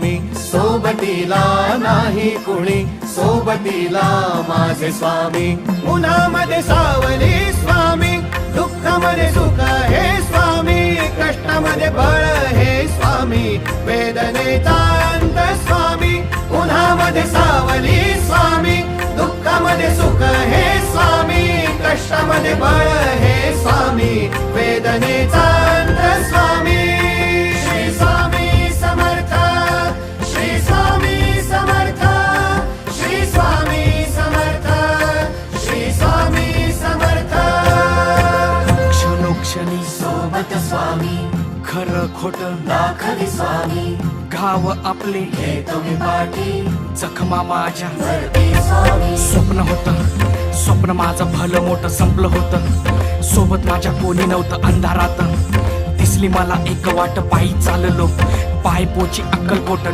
मी सोबतीला नाही कुणी, सोबतीला माझे स्वामी. उन्हामध्ये सावली स्वामी, दुःखामध्ये सुख हे स्वामी, कष्टामध्ये बळ हे स्वामी, वेदनेचा अंत स्वामी. उन्हामध्ये सावली स्वामी, दुःखामध्ये सुख हे स्वामी, कष्टामध्ये बळ हे स्वामी, वेदनेचा अंत स्वामी. श्री स्वामी समर्थ, श्री स्वामी समर्थ, श्री स्वामी समर्थ, श्री स्वामी समर्थ. क्षणोक्षणी सोबत स्वामी, खरं खोट दाखवी स्वामी, घाव आपले घेतो मी पाठी, जखमा माझ्या भरती स्वामी. स्वप्न होतं, स्वप्न माझं भलं मोठं संपलं होतं. सोबत माझ्या कोणी नव्हतं अंधारात. दिसली मला एक वाट, पायी चाललो पाय पोची अक्कलकोट.